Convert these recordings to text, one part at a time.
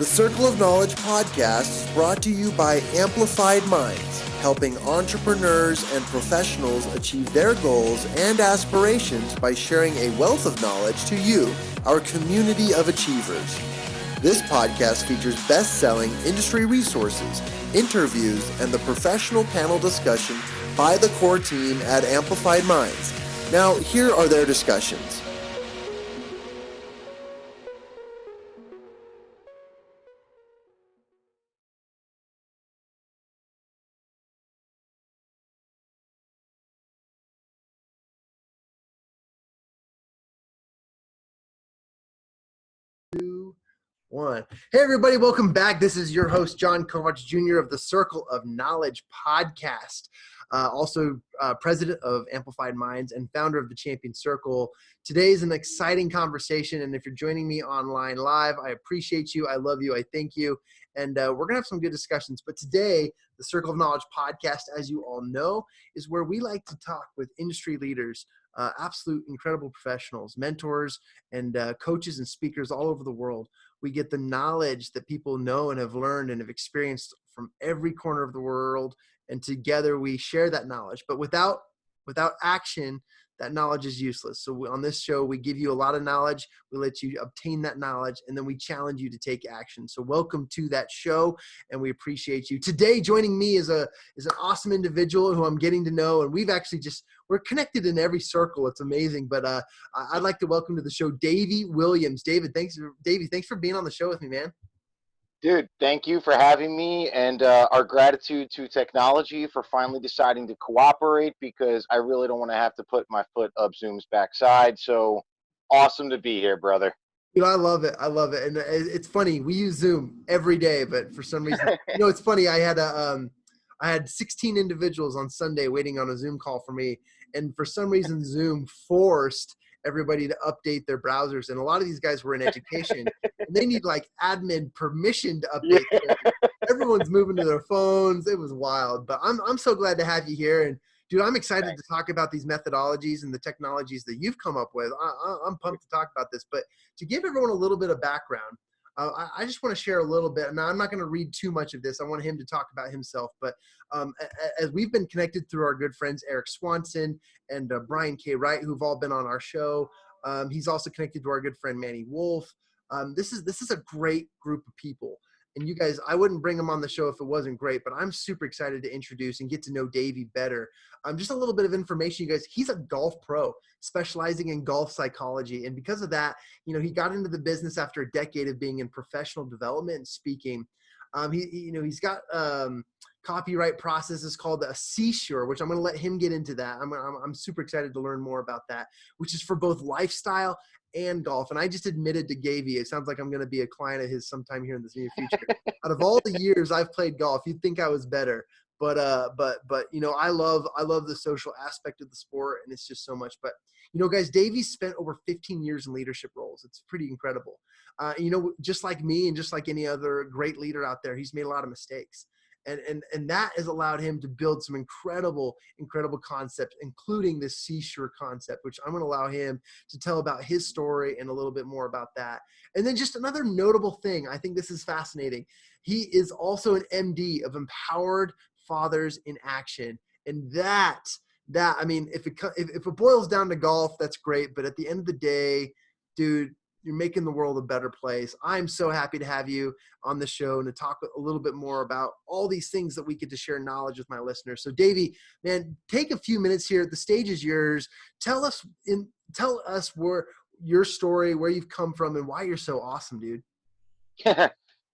The Circle of Knowledge podcast is brought to you by Amplified Minds, helping entrepreneurs and professionals achieve their goals and aspirations by sharing a wealth of knowledge to you, our community of achievers. This podcast features best-selling industry resources, interviews, and the professional panel discussion by the core team at Amplified Minds. Now, here are their discussions. One. Hey, everybody, welcome back. This is your host, John Kovacs Jr. of the Circle of Knowledge podcast, also president of Amplified Minds and founder of the Champion Circle. Today is an exciting conversation, and if you're joining me online live, I appreciate you. I love you. I thank you. And we're going to have some good discussions. But today, the Circle of Knowledge podcast, as you all know, is where we like to talk with industry leaders, absolute incredible professionals, mentors, and coaches and speakers all over the world. We get the knowledge that people know and have learned and have experienced from every corner of the world, and together we share that knowledge. But without action, that knowledge is useless. So on this show, we give you a lot of knowledge. We let you obtain that knowledge, and then we challenge you to take action. So welcome to that show, and we appreciate you. Today, joining me is an awesome individual who I'm getting to know, and we're connected in every circle. It's amazing. But I'd like to welcome to the show Davey Williams. Davey, thanks for being on the show with me, man. Dude, thank you for having me, and our gratitude to technology for finally deciding to cooperate, because I really don't want to have to put my foot up Zoom's backside. So awesome to be here, brother. Dude, I love it. And it's funny. We use Zoom every day, but for some reason, it's funny. I had 16 individuals on Sunday waiting on a Zoom call for me. And for some reason, Zoom forced everybody to update their browsers. And a lot of these guys were in education, and they need like admin permission to update. Yeah. Everyone's moving to their phones. It was wild, but I'm so glad to have you here. And dude, I'm excited to talk about these methodologies and the technologies that you've come up with. I'm pumped to talk about this, but to give everyone a little bit of background, I just want to share a little bit. Now, I'm not going to read too much of this. I want him to talk about himself. But as we've been connected through our good friends, Eric Swanson and Brian K. Wright, who've all been on our show. He's also connected to our good friend, Manny Wolf. This is a great group of people. And you guys, I wouldn't bring him on the show if it wasn't great, but I'm super excited to introduce and get to know Davey better. Just a little bit of information, you guys. He's a golf pro specializing in golf psychology. And because of that, he got into the business after a decade of being in professional development and speaking. He's got copyright processes called a CSure, which I'm going to let him get into that. I'm super excited to learn more about that, which is for both lifestyle and golf. And I just admitted to Davey, it sounds like I'm going to be a client of his sometime here in the near future. Out of all the years I've played golf, you'd think I was better. But I love the social aspect of the sport, and it's just so much. But guys, Davey spent over 15 years in leadership roles. It's pretty incredible. Just like me and just like any other great leader out there, he's made a lot of mistakes. And that has allowed him to build some incredible concepts, including this CSure concept, which I'm going to allow him to tell about his story and a little bit more about that. And then just another notable thing, I think this is fascinating. He is also an MD of Empowered Fathers in Action. And that I mean, if it boils down to golf, that's great. But at the end of the day, dude, you're making the world a better place. I'm so happy to have you on the show and to talk a little bit more about all these things that we get to share knowledge with my listeners. So Davey, man, take a few minutes here. The stage is yours. Tell us where your story, where you've come from, and why you're so awesome, dude.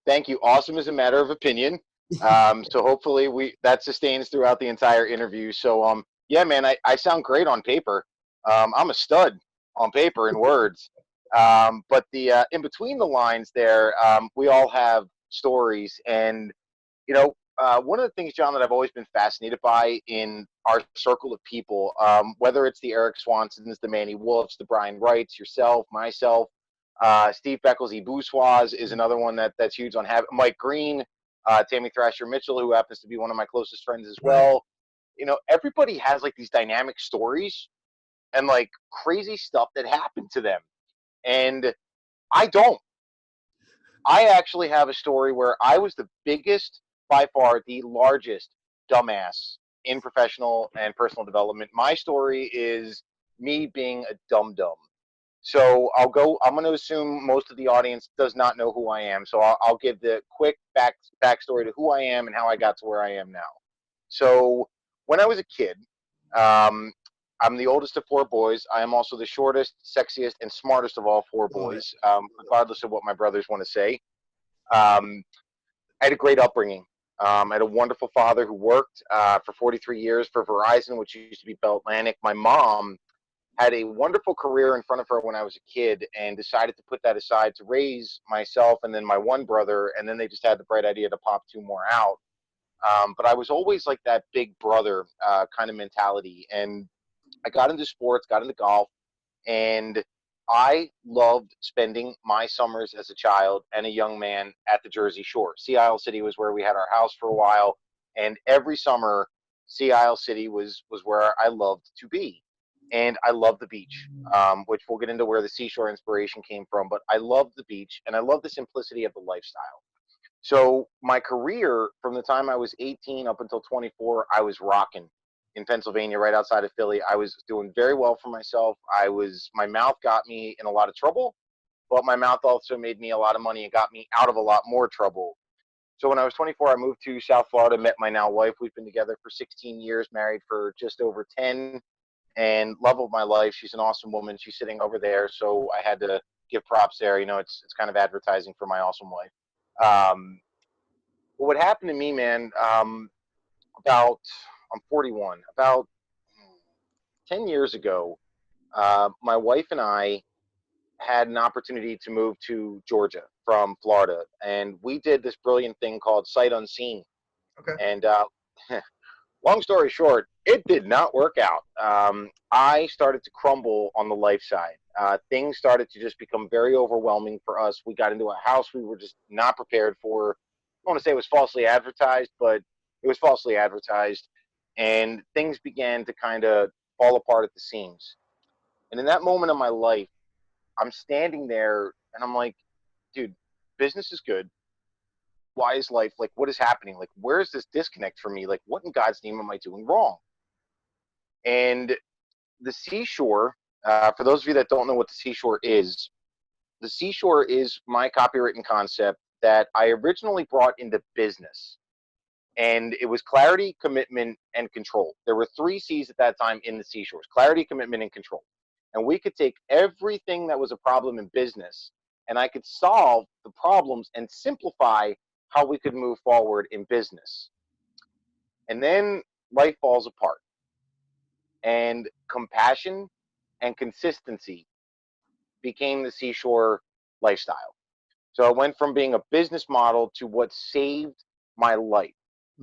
Thank you. Awesome is a matter of opinion. So hopefully that sustains throughout the entire interview. So yeah, man, I sound great on paper. I'm a stud on paper and words. But the in between the lines there, we all have stories. And, one of the things, John, that I've always been fascinated by in our circle of people, whether it's the Eric Swansons, the Manny Wolfs, the Brian Wrights, yourself, myself, Steve Beckles, Boussois is another one that's huge on having Mike Green, Tammy Thrasher Mitchell, who happens to be one of my closest friends as well. Everybody has like these dynamic stories and like crazy stuff that happened to them. And I don't. I actually have a story where I was the biggest, by far, the largest dumbass in professional and personal development. My story is me being a dum dum. So I'm going to assume most of the audience does not know who I am. So I'll give the quick backstory to who I am and how I got to where I am now. So when I was a kid, um, I'm the oldest of four boys. I am also the shortest, sexiest, and smartest of all four Love it. boys, regardless of what my brothers want to say. Um, I had a great upbringing. I had a wonderful father who worked for 43 years for Verizon, which used to be Bell Atlantic. My mom had a wonderful career in front of her when I was a kid and decided to put that aside to raise myself and then my one brother. And then they just had the bright idea to pop two more out. But I was always like that big brother kind of mentality. And I got into sports, got into golf, and I loved spending my summers as a child and a young man at the Jersey Shore. Sea Isle City was where we had our house for a while, and every summer, Sea Isle City was where I loved to be. And I love the beach, which we'll get into where the seashore inspiration came from. But I love the beach, and I love the simplicity of the lifestyle. So my career from the time I was 18 up until 24, I was rocking in Pennsylvania, right outside of Philly. I was doing very well for myself. My mouth got me in a lot of trouble, but my mouth also made me a lot of money and got me out of a lot more trouble. So when I was 24, I moved to South Florida, met my now wife. We've been together for 16 years, married for just over 10, and love of my life. She's an awesome woman. She's sitting over there, so I had to give props there. You know, it's kind of advertising for my awesome wife. Um, but what happened to me, man, about I'm 41. About 10 years ago, my wife and I had an opportunity to move to Georgia from Florida, and we did this brilliant thing called sight unseen. Okay. And long story short, it did not work out. I started to crumble on the life side. Things started to just become very overwhelming for us. We got into a house we were just not prepared for. I want to say it was falsely advertised, but it was falsely advertised. And things began to kind of fall apart at the seams. And in that moment of my life, I'm standing there and I'm like, dude, business is good. Why is life like, what is happening? Like, where is this disconnect for me? Like, what in God's name am I doing wrong? And the seashore, for those of you that don't know what the seashore is, the seashore is my copywritten concept that I originally brought into business. And it was clarity, commitment, and control. There were three C's at that time in the seashores: clarity, commitment, and control. And we could take everything that was a problem in business and I could solve the problems and simplify how we could move forward in business. And then life falls apart, and compassion and consistency became the seashore lifestyle. So I went from being a business model to what saved my life.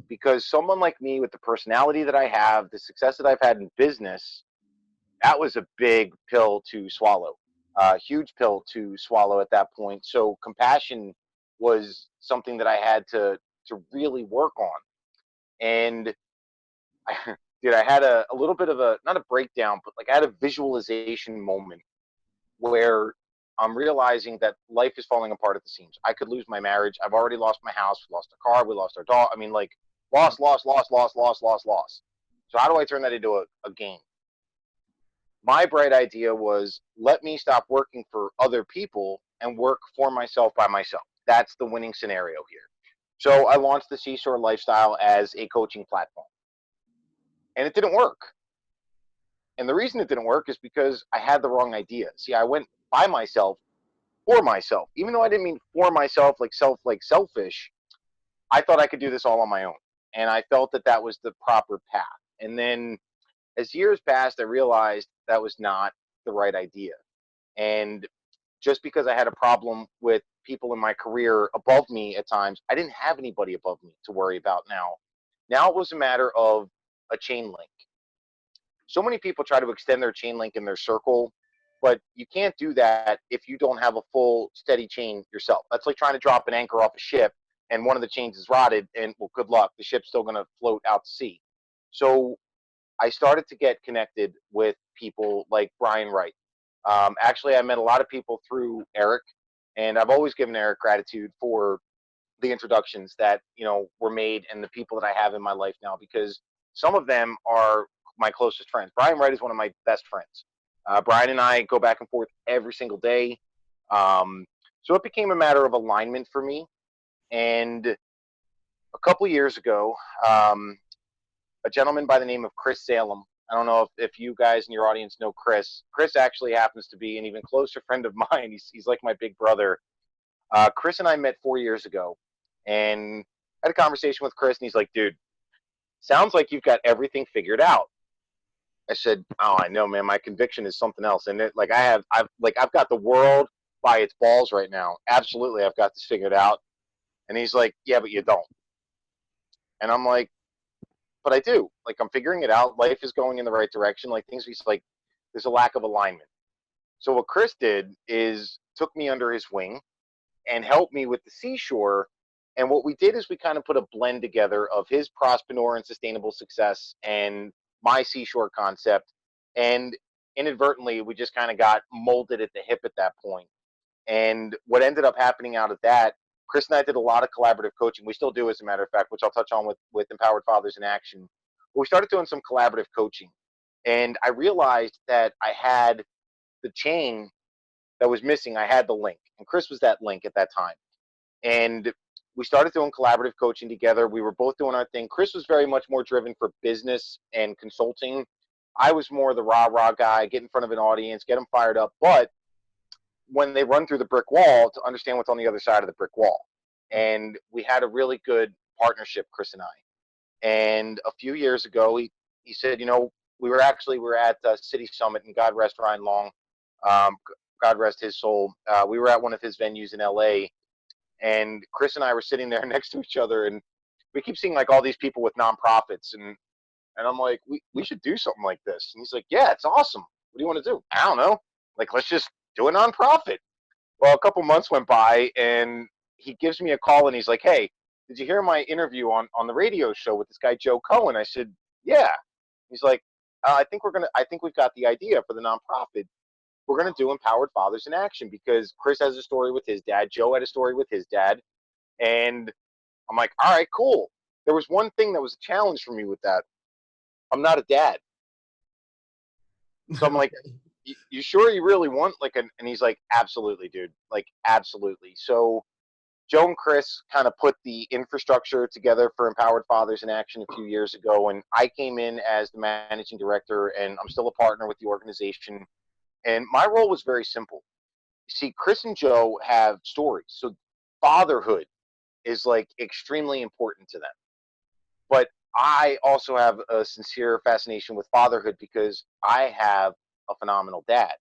Because someone like me, with the personality that I have, the success that I've had in business, that was a big pill to swallow, a huge pill to swallow at that point. So compassion was something that I had to really work on. And dude, I had a little bit of a, not a breakdown, but like I had a visualization moment where I'm realizing that life is falling apart at the seams. I could lose my marriage. I've already lost my house. We lost our car. We lost our dog. I mean, like, lost, lost, lost, lost, lost, lost, lost. So how do I turn that into a gain? My bright idea was, let me stop working for other people and work for myself by myself. That's the winning scenario here. So I launched the Seashore Lifestyle as a coaching platform, and it didn't work. And the reason it didn't work is because I had the wrong idea. See, I went by myself for myself, even though I didn't mean for myself, like selfish. I thought I could do this all on my own, and I felt that that was the proper path. And then as years passed, I realized that was not the right idea. And just because I had a problem with people in my career above me at times, I didn't have anybody above me to worry about now. Now it was a matter of a chain link. So many people try to extend their chain link in their circle, but you can't do that if you don't have a full steady chain yourself. That's like trying to drop an anchor off a ship and one of the chains is rotted, and well, good luck. The ship's still going to float out to sea. So I started to get connected with people like Brian Wright. Actually, I met a lot of people through Eric, And I've always given Eric gratitude for the introductions that, were made and the people that I have in my life now, because some of them are my closest friends. Brian Wright is one of my best friends. Brian and I go back and forth every single day. So it became a matter of alignment for me. And a couple years ago, a gentleman by the name of Chris Salem. I don't know if you guys in your audience know Chris. Chris actually happens to be an even closer friend of mine. He's like my big brother. Chris and I met 4 years ago, and I had a conversation with Chris, and he's like, dude, sounds like you've got everything figured out. I said, oh, I know, man. My conviction is something else. And I've got the world by its balls right now. Absolutely, I've got this figured out. And he's like, yeah, but you don't. And I'm like, but I do. Like, I'm figuring it out. Life is going in the right direction. Like, he's like, there's a lack of alignment. So what Chris did is took me under his wing and helped me with the CSure. And what we did is we kind of put a blend together of his Prospreneur and sustainable success and my CSure concept. And inadvertently, we just kind of got molded at the hip at that point. And what ended up happening out of that, Chris and I did a lot of collaborative coaching. We still do, as a matter of fact, which I'll touch on with Empowered Fathers in Action. But we started doing some collaborative coaching. And I realized that I had the chain that was missing. I had the link. And Chris was that link at that time. And we started doing collaborative coaching together. We were both doing our thing. Chris was very much more driven for business and consulting. I was more the rah-rah guy, get in front of an audience, get them fired up. But when they run through the brick wall, to understand what's on the other side of the brick wall. And we had a really good partnership, Chris and I. And a few years ago, he said, we were at City Summit, and God rest Ryan Long. God rest his soul. We were at one of his venues in LA, and Chris and I were sitting there next to each other, and we keep seeing like all these people with nonprofits, and I'm like, we should do something like this. And he's like, yeah, it's awesome. What do you want to do? I don't know. Like, let's just do a nonprofit. Well, a couple months went by, and he gives me a call, and he's like, hey, did you hear my interview on the radio show with this guy, Joe Cohen? I said, yeah. He's like, I think we've got the idea for the nonprofit. We're going to do Empowered Fathers in Action, because Chris has a story with his dad. Joe had a story with his dad. And I'm like, all right, cool. There was one thing that was a challenge for me with that. I'm not a dad. So I'm like, you sure you really want and he's like, absolutely, dude. Like, absolutely. So Joe and Chris kind of put the infrastructure together for Empowered Fathers in Action a few years ago. And I came in as the managing director, and I'm still a partner with the organization. And my role was very simple. You see, Chris and Joe have stories. So fatherhood is like extremely important to them. But I also have a sincere fascination with fatherhood, because I have a phenomenal dad.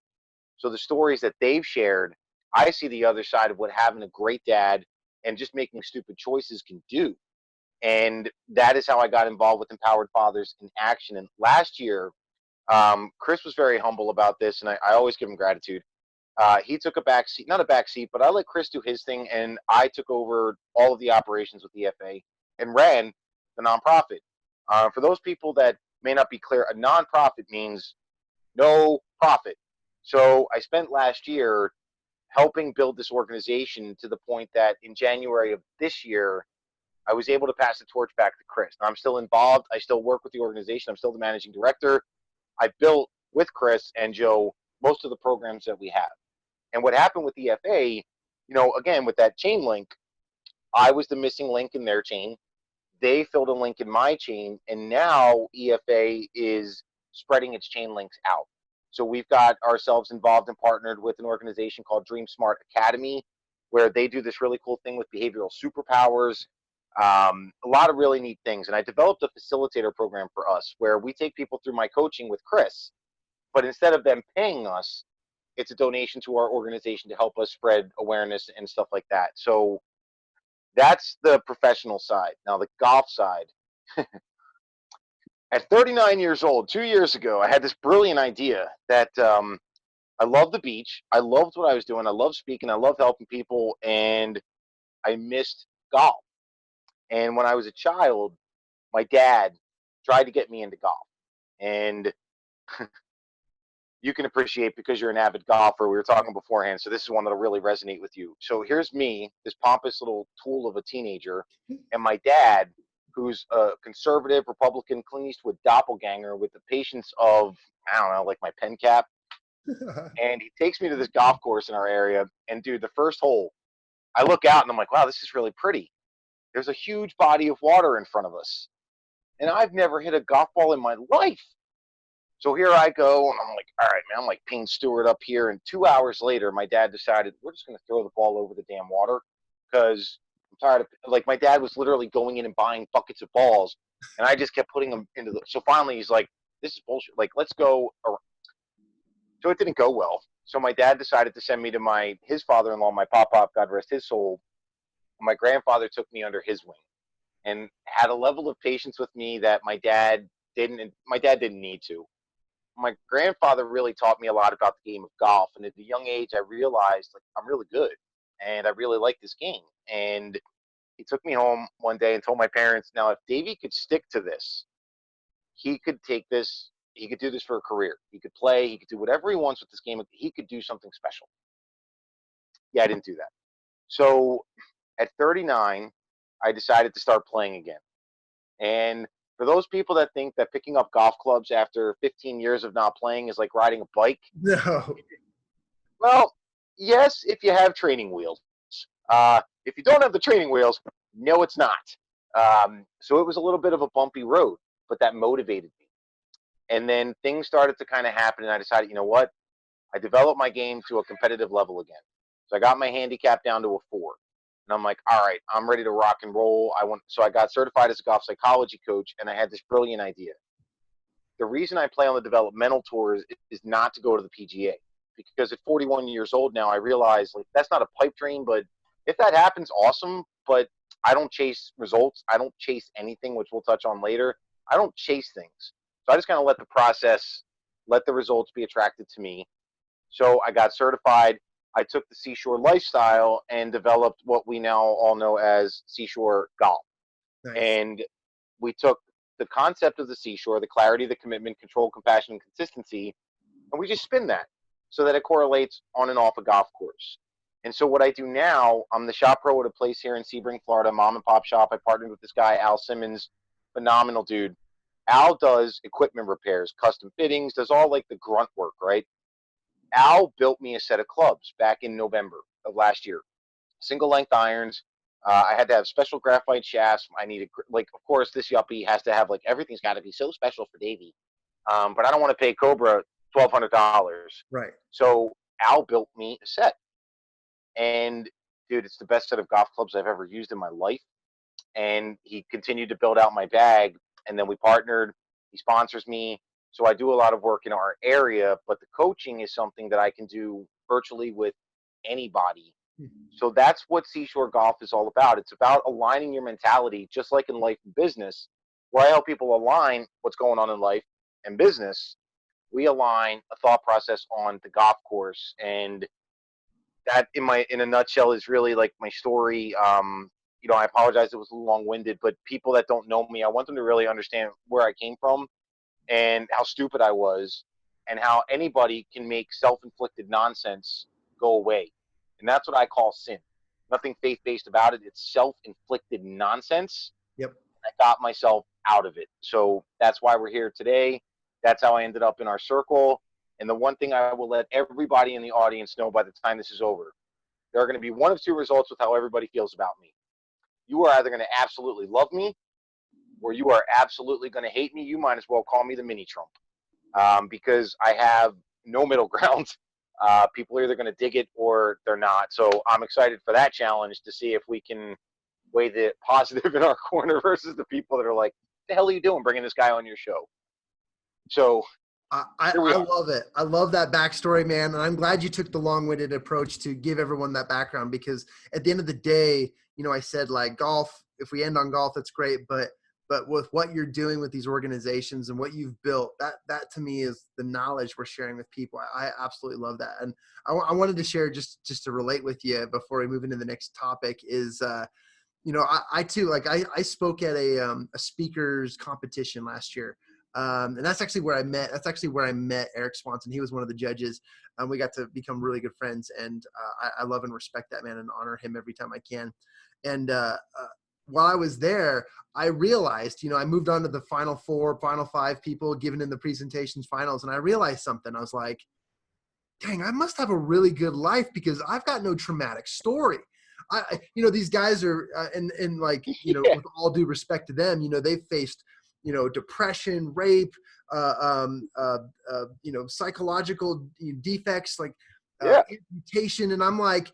So the stories that they've shared, I see the other side of what having a great dad and just making stupid choices can do. And that is how I got involved with Empowered Fathers in Action. And last year, Chris was very humble about this, and I always give him gratitude. He took a back seat, not a back seat, but I let Chris do his thing, and I took over all of the operations with the FA and ran the nonprofit. For those people that may not be clear, a nonprofit means no profit. So I spent last year helping build this organization to the point that in January of this year, I was able to pass the torch back to Chris. Now, I'm still involved. I still work with the organization. I'm still the managing director. I built with Chris and Joe most of the programs that we have. And what happened with EFA, again, with that chain link, I was the missing link in their chain. They filled a link in my chain, and now EFA is spreading its chain links out. So we've got ourselves involved and partnered with an organization called Dream Smart Academy, where they do this really cool thing with behavioral superpowers, a lot of really neat things. And I developed a facilitator program for us where we take people through my coaching with Chris, but instead of them paying us, it's a donation to our organization to help us spread awareness and stuff like that. So that's the professional side. Now the golf side. At 39 years old, 2 years ago, I had this brilliant idea that I love the beach. I loved what I was doing. I love speaking. I love helping people. And I missed golf. And when I was a child, my dad tried to get me into golf. And you can appreciate because you're an avid golfer. We were talking beforehand, so this is one that'll really resonate with you. So here's me, this pompous little tool of a teenager, and my dad, who's a conservative Republican Clint Eastwood doppelganger with the patience of, I don't know, like my pen cap. And he takes me to this golf course in our area. And dude, the first hole, I look out and I'm like, wow, this is really pretty. There's a huge body of water in front of us. And I've never hit a golf ball in my life. So here I go, and I'm like, all right, man, I'm like Payne Stewart up here. And 2 hours later, my dad decided, we're just going to throw the ball over the damn water because I'm tired of, like, my dad was literally going in and buying buckets of balls, and I just kept putting them into the, so finally he's like, this is bullshit. Like, let's go. So it didn't go well. So my dad decided to send me to his father-in-law, my pop-pop, God rest his soul. My grandfather took me under his wing and had a level of patience with me that my dad didn't need to. My grandfather really taught me a lot about the game of golf. And at a young age, I realized, like, I'm really good and I really like this game. And he took me home one day and told my parents, now, if Davey could stick to this, he could take this, he could do this for a career. He could play, he could do whatever he wants with this game. He could do something special. Yeah, I didn't do that. So at 39, I decided to start playing again. And for those people that think that picking up golf clubs after 15 years of not playing is like riding a bike. No. Well, yes, if you have training wheels. If you don't have the training wheels, no, it's not. So it was a little bit of a bumpy road, but that motivated me. And then things started to kind of happen, and I decided, you know what? I developed my game to a competitive level again. So I got my handicap down to a 4. And I'm like, all right, I'm ready to rock and roll. So I got certified as a golf psychology coach, and I had this brilliant idea. The reason I play on the developmental tours is not to go to the PGA, because at 41 years old now, I realize, like, that's not a pipe dream, but if that happens, awesome. But I don't chase results. I don't chase anything, which we'll touch on later. I don't chase things. So I just kind of let the process, let the results be attracted to me. So I got certified. I took the CSure lifestyle and developed what we now all know as CSure Golf. Nice. And we took the concept of the CSure, the clarity, the commitment, control, compassion, and consistency, and we just spin that so that it correlates on and off a golf course. And so what I do now, I'm the shop pro at a place here in Sebring, Florida, mom and pop shop. I partnered with this guy, Al Simmons, phenomenal dude. Al does equipment repairs, custom fittings, does all like the grunt work, right? Al built me a set of clubs back in November of last year. Single length irons. I had to have special graphite shafts. I needed, like, of course, this yuppie has to have, like, everything's got to be so special for Davey. But I don't want to pay Cobra $1,200. Right. So Al built me a set. And, dude, it's the best set of golf clubs I've ever used in my life. And he continued to build out my bag. And then we partnered. He sponsors me. So I do a lot of work in our area, but the coaching is something that I can do virtually with anybody. So that's what CSure Golf is all about. It's about aligning your mentality, just like in life and business, where I help people align what's going on in life and business. We align a thought process on the golf course. And that, in a nutshell, is really like my story. You know, I apologize, it was a little long-winded, but people that don't know me, I want them to really understand where I came from and how stupid I was, and how anybody can make self-inflicted nonsense go away. And that's what I call sin. Nothing faith-based about it. It's self-inflicted nonsense. Yep. I got myself out of it. So that's why we're here today. That's how I ended up in our circle. And the one thing I will let everybody in the audience know by the time this is over, there are going to be one of two results with how everybody feels about me. You are either going to absolutely love me, or you are absolutely going to hate me. You might as well call me the mini Trump, because I have no middle ground. People are either going to dig it or they're not. So I'm excited for that challenge to see if we can weigh the positive in our corner versus the people that are like, what the hell are you doing bringing this guy on your show? So I love it. I love that backstory, man. And I'm glad you took the long-winded approach to give everyone that background, because at the end of the day, you know, I said, like, golf, if we end on golf, that's great. But with what you're doing with these organizations and what you've built, that to me is the knowledge we're sharing with people. I absolutely love that. And I wanted to share, just to relate with you before we move into the next topic, is, you know, I too, like, I spoke at a speakers competition last year. And that's actually where I met Eric Swanson. He was one of the judges. We got to become really good friends, and I love and respect that man and honor him every time I can. And while I was there, I realized, I moved on to the final four, final five people given in the presentations finals. And I realized something. I was like, dang, I must have a really good life because I've got no traumatic story. These guys are, and like, Yeah. with all due respect to them, they've faced, depression, rape, psychological defects, like Yeah. amputation. And I'm like,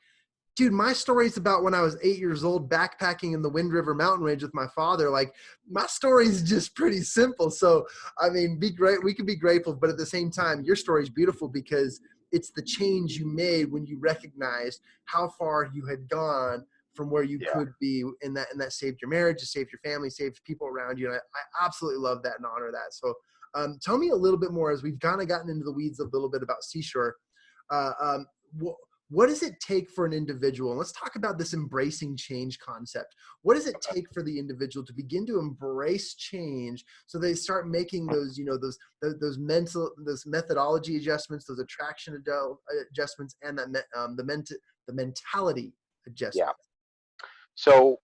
dude, my story is about when I was 8 years old, backpacking in the Wind River mountain range with my father. Like, my story is just pretty simple. So, I mean, we can be grateful, but at the same time, your story is beautiful because it's the change you made when you recognized how far you had gone from where you Yeah. could be, and that saved your marriage, it saved your family, saved people around you. And I absolutely love that and honor that. So, tell me a little bit more, as we've kind of gotten into the weeds a little bit about CSure. Uh, um, what does it take for an individual? And let's talk about this embracing change concept. What does it take for the individual to begin to embrace change so they start making those, those methodology adjustments, those attraction adjustments, and the mentality Yeah. adjustment? So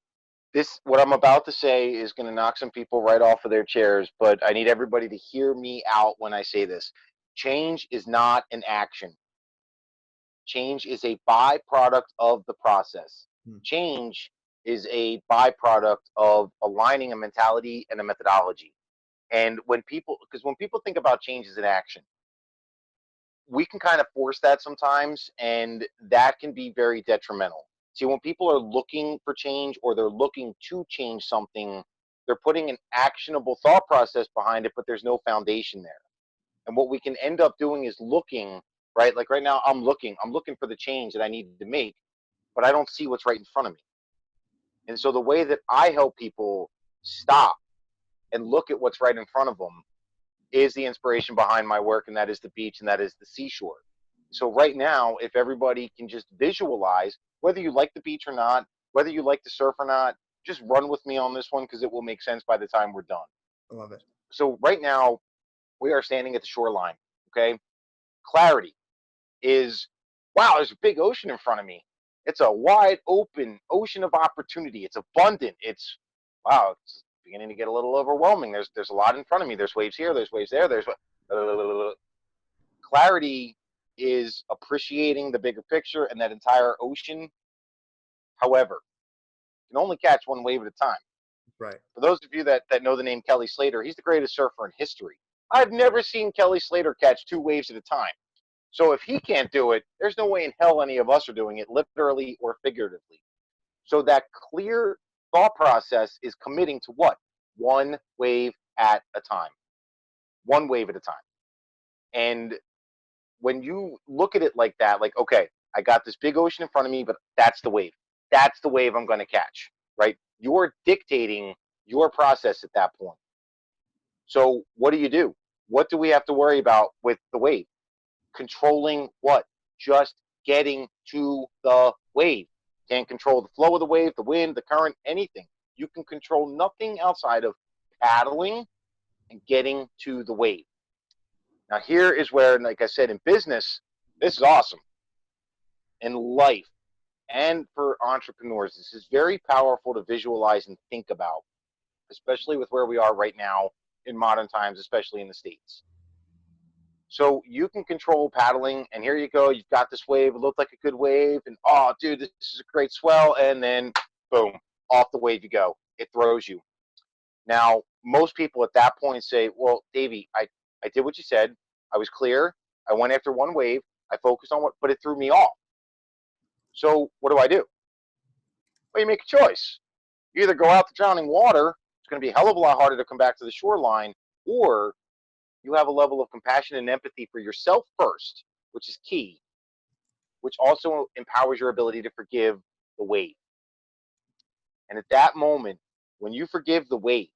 what I'm about to say is going to knock some people right off of their chairs, but I need everybody to hear me out when I say this. Change is not an action. Change is a byproduct of the process. Hmm. Change is a byproduct of aligning a mentality and a methodology. And because when people think about change as an action, we can kind of force that sometimes, and that can be very detrimental. See, when people are looking for change or they're looking to change something, they're putting an actionable thought process behind it, but there's no foundation there. And what we can end up doing is looking, right? Like right now, I'm looking for the change that I need to make, but I don't see what's right in front of me. And so the way that I help people stop and look at what's right in front of them is the inspiration behind my work, and that is the beach, and that is the seashore. So right now, if everybody can just visualize, whether you like the beach or not, whether you like to surf or not, just run with me on this one because it will make sense by the time we're done. I love it. So right now, we are standing at the shoreline, okay? Clarity is, wow, there's a big ocean in front of me. It's a wide open ocean of opportunity. It's abundant. It's, wow, it's beginning to get a little overwhelming. There's a lot in front of me. There's waves here, there's waves there, clarity is appreciating the bigger picture and that entire ocean. However, you can only catch one wave at a time. Right. For those of you that know the name Kelly Slater, he's the greatest surfer in history. I've never seen Kelly Slater catch two waves at a time. So if he can't do it, there's no way in hell any of us are doing it, literally or figuratively. So that clear thought process is committing to what? One wave at a time. One wave at a time. And when you look at it like that, like, okay, I got this big ocean in front of me, but that's the wave. That's the wave I'm going to catch, right? You're dictating your process at that point. So what do? What do we have to worry about with the wave? Controlling what? Just getting to the wave. Can't control the flow of the wave, the wind, the current, anything. You can control nothing outside of paddling and getting to the wave. Now, here is where, like I said, in business, this is awesome. In life and for entrepreneurs, this is very powerful to visualize and think about, especially with where we are right now in modern times, especially in the States. So you can control paddling, and here you go. You've got this wave. It looked like a good wave, and oh, dude, this is a great swell. And then, boom, off the wave you go. It throws you. Now, most people at that point say, well, Davey, I did what you said. I was clear. I went after one wave. I focused on what, but it threw me off. So what do? Well, you make a choice. You either go out to drowning water. It's going to be a hell of a lot harder to come back to the shoreline, or you have a level of compassion and empathy for yourself first, which is key, which also empowers your ability to forgive the wave. And at that moment, when you forgive the wave,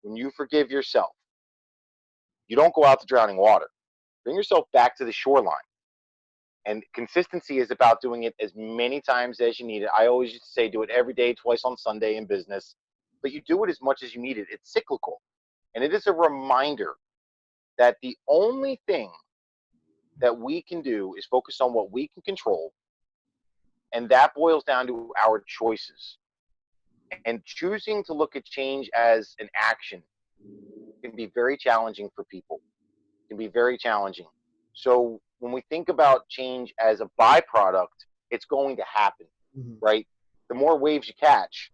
when you forgive yourself, you don't go out to drowning water. Bring yourself back to the shoreline. And consistency is about doing it as many times as you need it. I always used to say do it every day, twice on Sunday in business, but you do it as much as you need it. It's cyclical. And it is a reminder that the only thing that we can do is focus on what we can control, and that boils down to our choices. And choosing to look at change as an action can be very challenging for people. It can be very challenging. So when we think about change as a byproduct, it's going to happen, Mhm. right? The more waves you catch,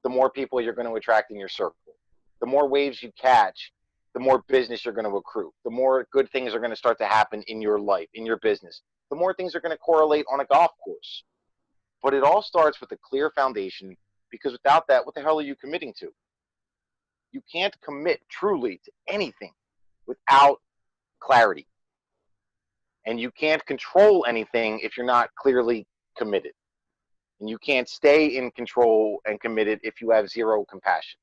the more people you're going to attract in your circle. The more waves you catch, the more business you're going to accrue. The more good things are going to start to happen in your life, in your business. The more things are going to correlate on a golf course. But it all starts with a clear foundation, because without that, what the hell are you committing to? You can't commit truly to anything without clarity. And you can't control anything if you're not clearly committed. And you can't stay in control and committed if you have zero compassion.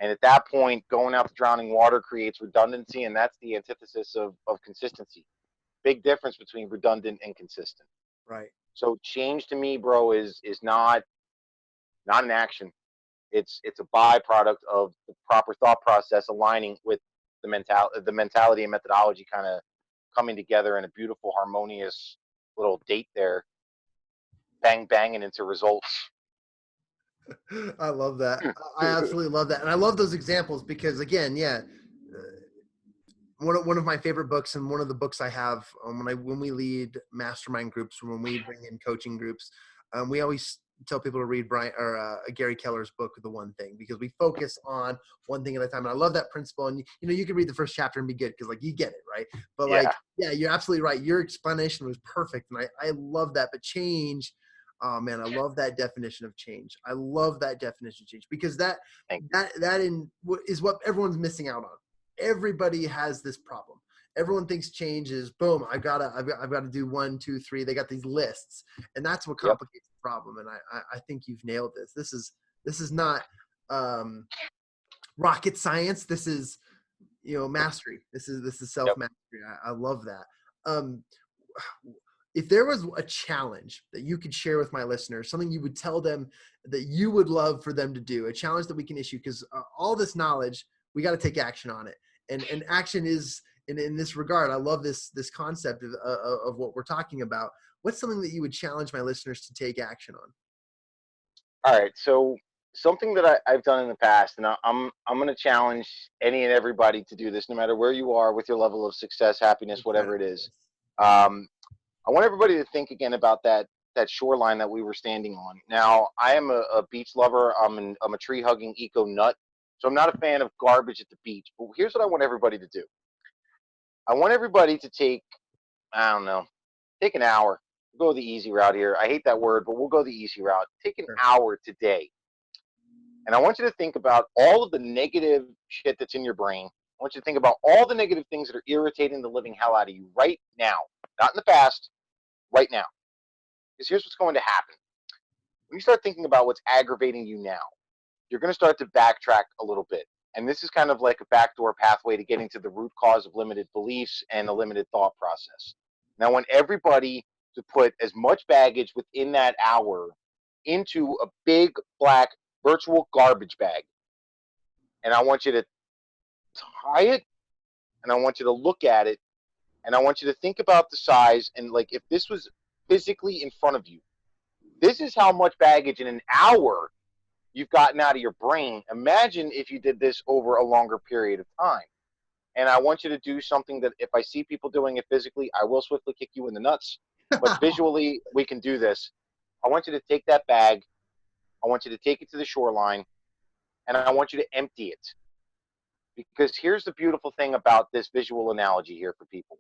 And at that point, going out to drowning water creates redundancy, and that's the antithesis of consistency. Big difference between redundant and consistent. Right. So change to me, bro, is not an action. It's a byproduct of the proper thought process aligning with the mentality and methodology kind of coming together in a beautiful, harmonious little date there, bang banging into results. I love that. I absolutely love that. And I love those examples because, again, yeah, one of my favorite books, and one of the books I have when we lead mastermind groups, or when we bring in coaching groups, we always tell people to read Gary Keller's book, The One Thing, because we focus on one thing at a time. And I love that principle. And you can read the first chapter and be good because like you get it, right? But Yeah. yeah, you're absolutely right. Your explanation was perfect, and I love that. But change. Oh man, I love that definition of change. I love that definition of change because that is what everyone's missing out on. Everybody has this problem. Everyone thinks change is boom. I've got to do 1, 2, 3. They got these lists, and that's what Yep. complicates the problem. And I think you've nailed this. This is not rocket science. This is mastery. This is self Yep. mastery. I love that. If there was a challenge that you could share with my listeners, something you would tell them that you would love for them to do, a challenge that we can issue, because all this knowledge, we got to take action on it. And action is, in this regard, I love this concept of what we're talking about. What's something that you would challenge my listeners to take action on? All right. So something that I've done in the past, and I'm going to challenge any and everybody to do this, no matter where you are with your level of success, happiness, whatever it is. I want everybody to think again about that shoreline that we were standing on. Now, I am a beach lover. I'm a tree hugging eco nut, so I'm not a fan of garbage at the beach. But here's what I want everybody to do. I want everybody to take, I don't know, take an hour. We'll go the easy route here. I hate that word, but we'll go the easy route. Take an hour today. And I want you to think about all of the negative shit that's in your brain. I want you to think about all the negative things that are irritating the living hell out of you right now. Not in the past, right now. Because here's what's going to happen. When you start thinking about what's aggravating you now, you're going to start to backtrack a little bit. And this is kind of like a backdoor pathway to getting to the root cause of limited beliefs and a limited thought process. Now, I want everybody to put as much baggage within that hour into a big black virtual garbage bag. And I want you to tie it, and I want you to look at it, and I want you to think about the size, and like if this was physically in front of you, this is how much baggage in an hour you've gotten out of your brain. Imagine if you did this over a longer period of time. And I want you to do something that if I see people doing it physically, I will swiftly kick you in the nuts. But visually, we can do this. I want you to take that bag. I want you to take it to the shoreline, and I want you to empty it. Because here's the beautiful thing about this visual analogy here for people.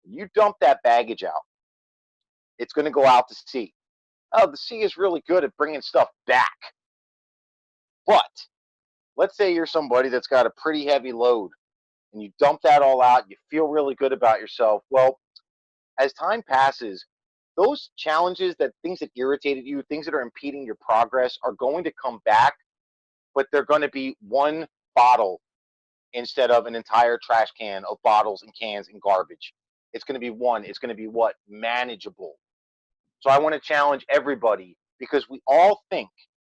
You dump that baggage out, it's going to go out to sea. Oh, the sea is really good at bringing stuff back. But let's say you're somebody that's got a pretty heavy load and you dump that all out, you feel really good about yourself. Well, as time passes, those challenges, that things that irritated you, things that are impeding your progress are going to come back, but they're going to be one bottle instead of an entire trash can of bottles and cans and garbage. It's going to be one. It's going to be what? Manageable. So I want to challenge everybody because we all think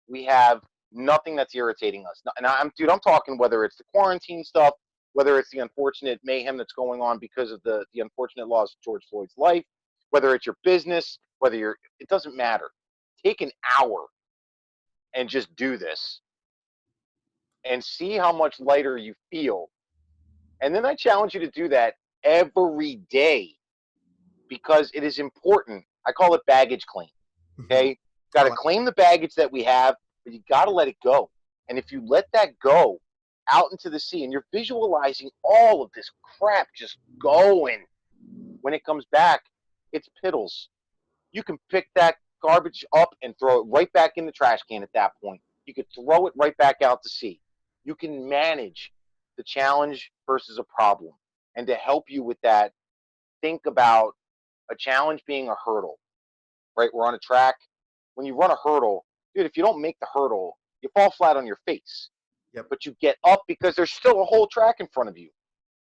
we have nothing that's irritating us. And I'm talking whether it's the quarantine stuff, whether it's the unfortunate mayhem that's going on because of the unfortunate loss of George Floyd's life, whether it's your business, it doesn't matter. Take an hour and just do this and see how much lighter you feel. And then I challenge you to do that every day because it is important. I call it baggage claim. Okay? Got to claim the baggage that we have, but you got to let it go. And if you let that go out into the sea and you're visualizing all of this crap just going, when it comes back, it's piddles. You can pick that garbage up and throw it right back in the trash can at that point. You could throw it right back out to sea. You can manage the challenge versus a problem. And to help you with that, think about a challenge being a hurdle, right? We're on a track. When you run a hurdle, dude, if you don't make the hurdle, you fall flat on your face. Yep. But you get up because there's still a whole track in front of you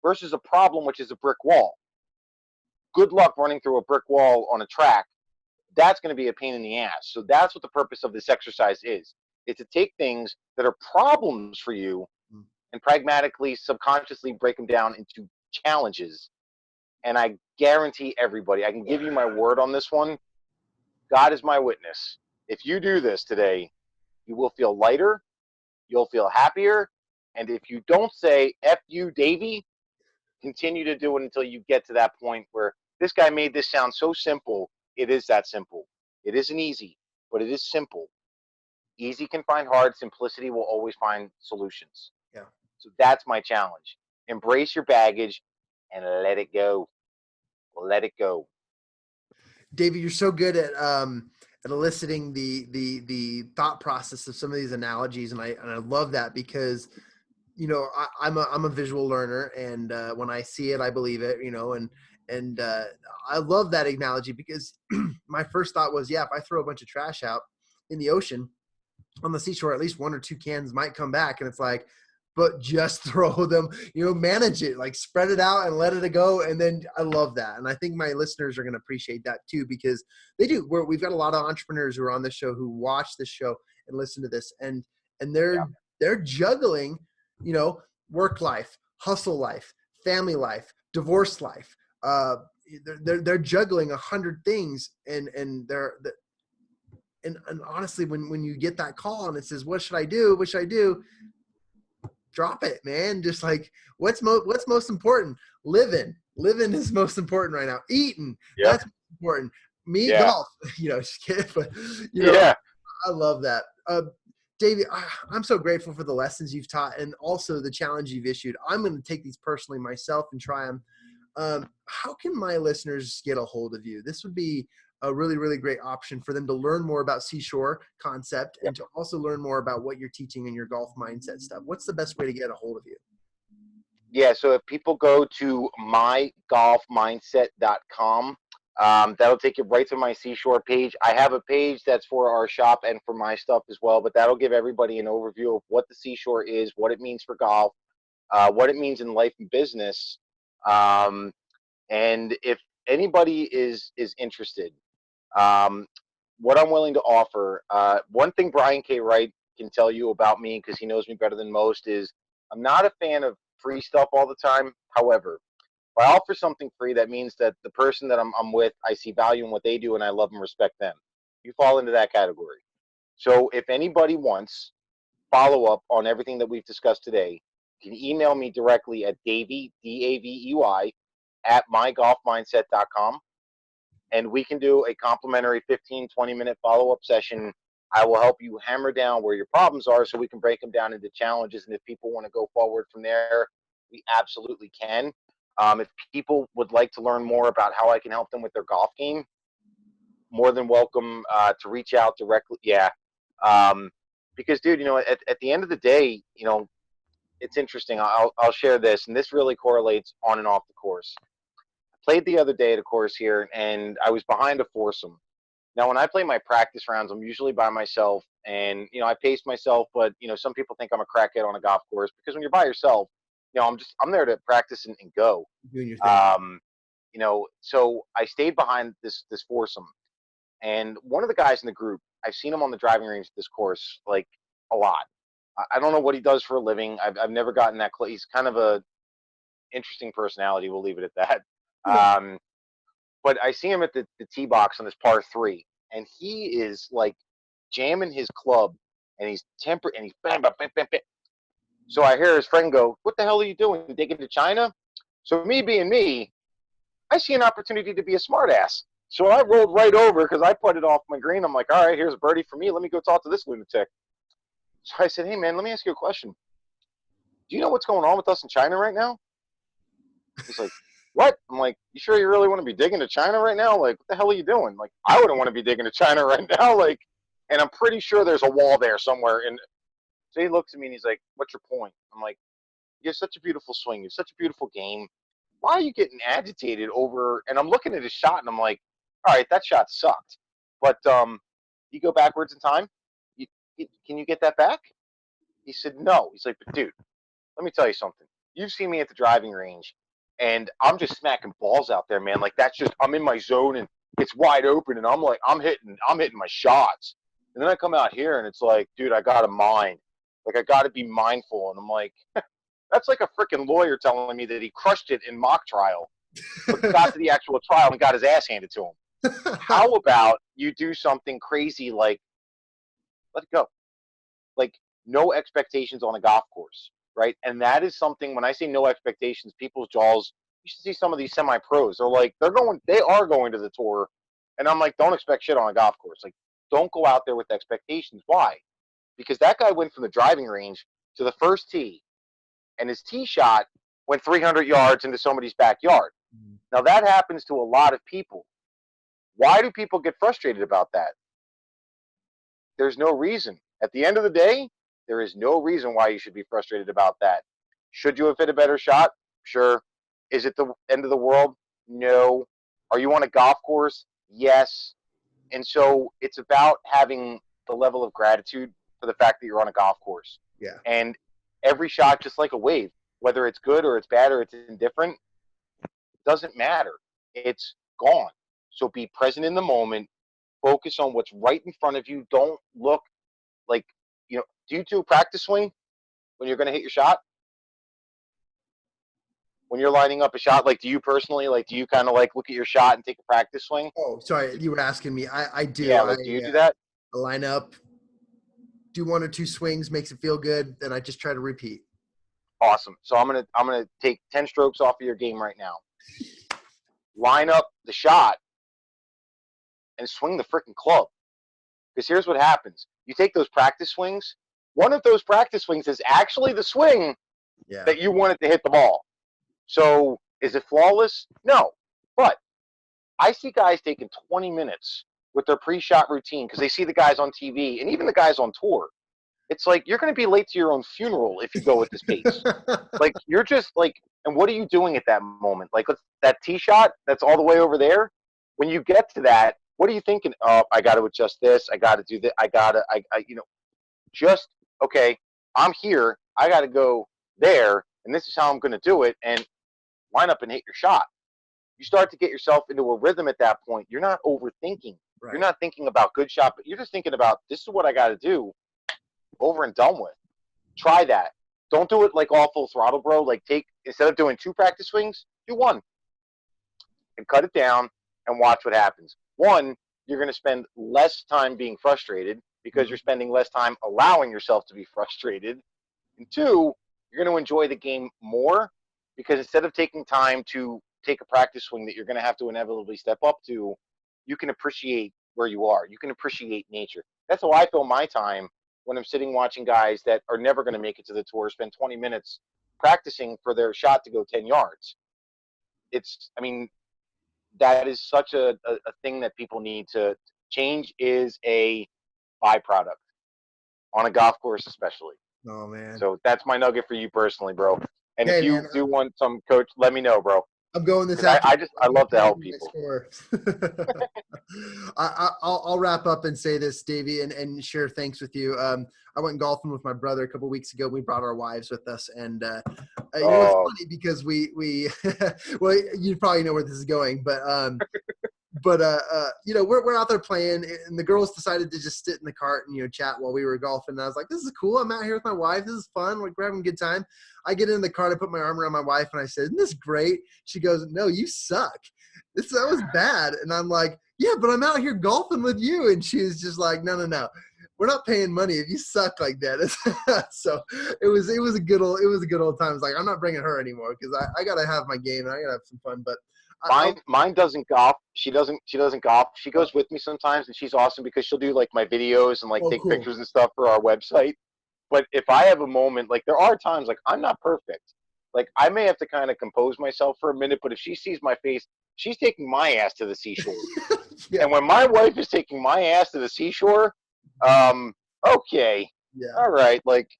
versus a problem, which is a brick wall. Good luck running through a brick wall on a track. That's going to be a pain in the ass. So that's what the purpose of this exercise is. It's to take things that are problems for you and pragmatically, subconsciously break them down into challenges. And I guarantee everybody, I can give you my word on this one. God is my witness. If you do this today, you will feel lighter, you'll feel happier, and if you don't say, F you, Davey, continue to do it until you get to that point where this guy made this sound so simple. It is that simple. It isn't easy, but it is simple. Easy can find hard. Simplicity will always find solutions. Yeah. So that's my challenge. Embrace your baggage and let it go. Let it go. David, you're so good at eliciting the thought process of some of these analogies, and I love that because I'm a visual learner, and when I see it, I believe it. And I love that analogy because my first thought was, yeah, if I throw a bunch of trash out in the ocean on the seashore, at least one or two cans might come back, and it's like, but just throw them, manage it, like spread it out and let it go. And then I love that. And I think my listeners are going to appreciate that too, because they do. We've got a lot of entrepreneurs who are on this show who watch this show and listen to this, and they're juggling, work life, hustle life, family life, divorce life. They're juggling 100 things, and honestly, when you get that call and it says, what should I do? What should I do? Drop it, man. Just like what's most important? Living is most important right now. Eating, that's important. Golf, just kidding, but I love that. Davey, I'm so grateful for the lessons you've taught and also the challenge you've issued. I'm going to take these personally myself and try them. How can my listeners get a hold of you? This would be a really, really great option for them to learn more about CSure concept and to also learn more about what you're teaching in your golf mindset stuff. What's the best way to get a hold of you? Yeah, so if people go to mygolfmindset.com, that'll take you right to my CSure page. I have a page that's for our shop and for my stuff as well, but that'll give everybody an overview of what the CSure is, what it means for golf, what it means in life and business. And if anybody is interested, what I'm willing to offer, one thing Brian K. Wright can tell you about me, because he knows me better than most, is I'm not a fan of free stuff all the time. However, if I offer something free, that means that the person that I'm with, I see value in what they do and I love and respect them. You fall into that category. So if anybody wants follow up on everything that we've discussed today, you can email me directly at Davey, DAVEY, at mygolfmindset.com. And we can do a complimentary 15, 20-minute follow-up session. I will help you hammer down where your problems are so we can break them down into challenges. And if people want to go forward from there, we absolutely can. If people would like to learn more about how I can help them with their golf game, more than welcome to reach out directly. Because, dude, at the end of the day, it's interesting. I'll share this, and this really correlates on and off the course. Played the other day at a course here, and I was behind a foursome. Now, when I play my practice rounds, I'm usually by myself, and I pace myself. But some people think I'm a crackhead on a golf course because when you're by yourself, I'm there to practice and go. Doing your thing. So I stayed behind this foursome, and one of the guys in the group, I've seen him on the driving range at this course like a lot. I don't know what he does for a living. I've never gotten that close. He's kind of a interesting personality. We'll leave it at that. Yeah. But I see him at the tee box on this par 3, and he is like jamming his club, and he's tempered, and he's bam, bam, bam, bam, bam. So I hear his friend go, "What the hell are you doing? Digging to China?" So me being me, I see an opportunity to be a smartass. So I rolled right over because I put it off my green. I'm like, all right, here's a birdie for me. Let me go talk to this lunatic. So I said, hey, man, let me ask you a question. Do you know what's going on with us in China right now? He's like, what? I'm like, you sure you really want to be digging to China right now? Like, what the hell are you doing? Like, I wouldn't want to be digging to China right now. Like, and I'm pretty sure there's a wall there somewhere. And so he looks at me and he's like, what's your point? I'm like, you have such a beautiful swing. You have such a beautiful game. Why are you getting agitated over? And I'm looking at his shot and I'm like, all right, that shot sucked. But you go backwards in time. Can you get that back? He said, no. He's like, but dude, let me tell you something. You've seen me at the driving range, and I'm just smacking balls out there, man. Like that's just I'm in my zone and it's wide open, and I'm like I'm hitting my shots. And then I come out here and it's like, dude, I got a mind. Like I got to be mindful. And I'm like, that's like a freaking lawyer telling me that he crushed it in mock trial, but got to the actual trial and got his ass handed to him. How about you do something crazy like let it go? Like no expectations on a golf course, right? And that is something when I say no expectations, people's jaws, you should see some of these semi-pros. They are going to the tour. And I'm like, don't expect shit on a golf course. Like, don't go out there with expectations. Why? Because that guy went from the driving range to the first tee, and his tee shot went 300 yards into somebody's backyard. Now, that happens to a lot of people. Why do people get frustrated about that? There's no reason. At the end of the day, there is no reason why you should be frustrated about that. Should you have hit a better shot? Sure. Is it the end of the world? No. Are you on a golf course? Yes. And so it's about having the level of gratitude for the fact that you're on a golf course. Yeah. And every shot, just like a wave, whether it's good or it's bad or it's indifferent, doesn't matter. It's gone. So be present in the moment. Focus on what's right in front of you. Don't look like, do you do a practice swing when you're going to hit your shot? When you're lining up a shot, like, do you personally, like, do you kind of like look at your shot and take a practice swing? Oh, sorry. You were asking me. I do. Yeah, like, do you do that? I line up, do 1 or 2 swings, makes it feel good. Then I just try to repeat. Awesome. So I'm gonna take 10 strokes off of your game right now. Line up the shot and swing the freaking club. Because here's what happens. You take those practice swings. One of those practice swings is actually the swing that you wanted to hit the ball. So is it flawless? No. But I see guys taking 20 minutes with their pre-shot routine because they see the guys on TV and even the guys on tour. It's like you're going to be late to your own funeral if you go with this pace. Like you're just like, and what are you doing at that moment? Like that tee shot that's all the way over there. When you get to that, what are you thinking? Oh, I got to adjust this. I got to do that. Just, okay, I'm here. I got to go there. And this is how I'm going to do it. And line up and hit your shot. You start to get yourself into a rhythm at that point. You're not overthinking. Right. You're not thinking about good shot, but you're just thinking about this is what I got to do. Over and done with. Try that. Don't do it like all full throttle, bro. Like instead of doing 2 practice swings, do 1. And cut it down and watch what happens. 1, you're going to spend less time being frustrated because you're spending less time allowing yourself to be frustrated. And 2, you're going to enjoy the game more because instead of taking time to take a practice swing that you're going to have to inevitably step up to, you can appreciate where you are. You can appreciate nature. That's how I fill my time when I'm sitting watching guys that are never going to make it to the tour spend 20 minutes practicing for their shot to go 10 yards. That is such a thing that people need to change. Is a byproduct on a golf course especially. Oh, man. So that's my nugget for you personally, bro. And if you do want some coach, let me know, bro. I'm going this afternoon. I love to help people. I'll wrap up and say this, Davey, and share thanks with you. I went golfing with my brother a couple of weeks ago. We brought our wives with us, and it's funny because we well, you probably know where this is going, but But you know, we're out there playing, and the girls decided to just sit in the cart and, you know, chat while we were golfing. And I was like, this is cool. I'm out here with my wife. This is fun. We're having a good time. I get in the cart, I put my arm around my wife, and I said, isn't this great? She goes, no, you suck. That was bad. And I'm like, yeah, but I'm out here golfing with you. And she was just like, no. We're not paying money if you suck like that. So it was a good old time. It's like, I'm not bringing her anymore because I gotta have my game and I gotta have some fun. But mine doesn't golf. She doesn't golf. She goes with me sometimes, and she's awesome because she'll do like my videos and like take cool. pictures and stuff for our website. But if I have a moment, like there are times like I'm not perfect. Like I may have to kind of compose myself for a minute, but if she sees my face, she's taking my ass to the seashore. Yeah. And when my wife is taking my ass to the seashore, okay. Yeah. All right. Like,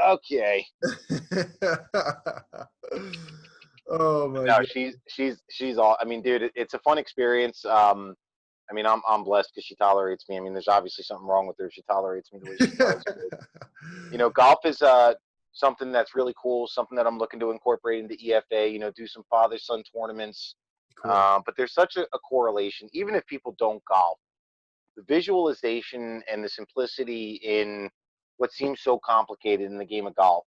okay. Oh my God. She's all, I mean, dude, it's a fun experience. I mean, I'm blessed because she tolerates me. I mean, there's obviously something wrong with her if she tolerates me the way she does. You know, golf is something that's really cool, something that I'm looking to incorporate into EFA, you know, do some father-son tournaments. Cool. But there's such a correlation, even if people don't golf, the visualization and the simplicity in what seems so complicated in the game of golf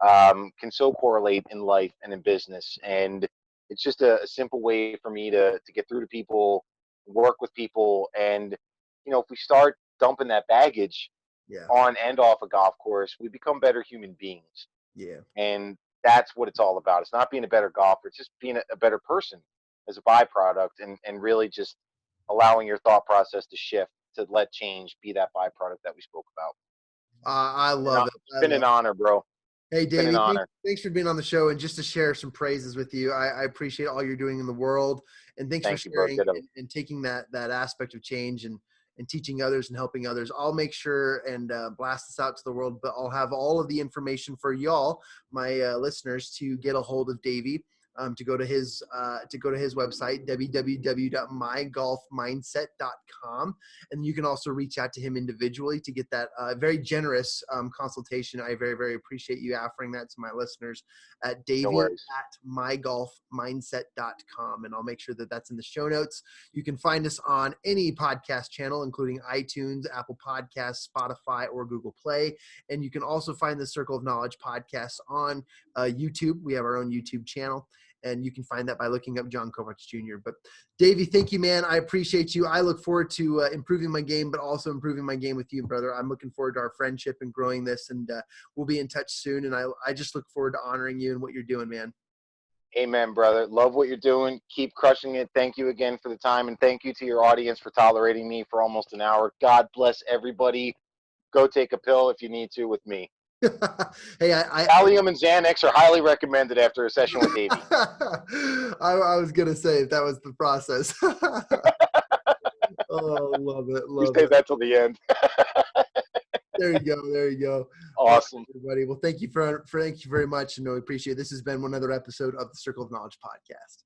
can so correlate in life and in business. And it's just a simple way for me to get through to people, work with people. And, you know, if we start dumping that baggage on and off a golf course, we become better human beings. Yeah. And that's what it's all about. It's not being a better golfer. It's just being a better person as a byproduct and really just allowing your thought process to shift to let change be that byproduct that we spoke about. I love it. It's been an honor, bro. Hey, Davey, thanks for being on the show. And just to share some praises with you, I appreciate all you're doing in the world. And thanks for sharing and taking that aspect of change and teaching others and helping others. I'll make sure and blast this out to the world, but I'll have all of the information for y'all, my listeners, to get a hold of Davey. To go to his website, www.mygolfmindset.com. And you can also reach out to him individually to get that very generous consultation. I very, very appreciate you offering that to my listeners at davey@mygolfmindset.com. And I'll make sure that that's in the show notes. You can find us on any podcast channel, including iTunes, Apple Podcasts, Spotify, or Google Play. And you can also find the Circle of Knowledge podcast on YouTube. We have our own YouTube channel. And you can find that by looking up John Kovacs Jr. But Davey, thank you, man. I appreciate you. I look forward to improving my game, but also improving my game with you, brother. I'm looking forward to our friendship and growing this, and we'll be in touch soon. And I just look forward to honoring you and what you're doing, man. Amen, brother. Love what you're doing. Keep crushing it. Thank you again for the time, and thank you to your audience for tolerating me for almost an hour. God bless everybody. Go take a pill if you need to with me. Hey, Valium and Xanax are highly recommended after a session with Davey. I was gonna say if that was the process. Oh, love it. We saved that till the end. There you go. Awesome, everybody. Well, thank you very much, and we appreciate it. This has been another episode of the Circle of Knowledge podcast.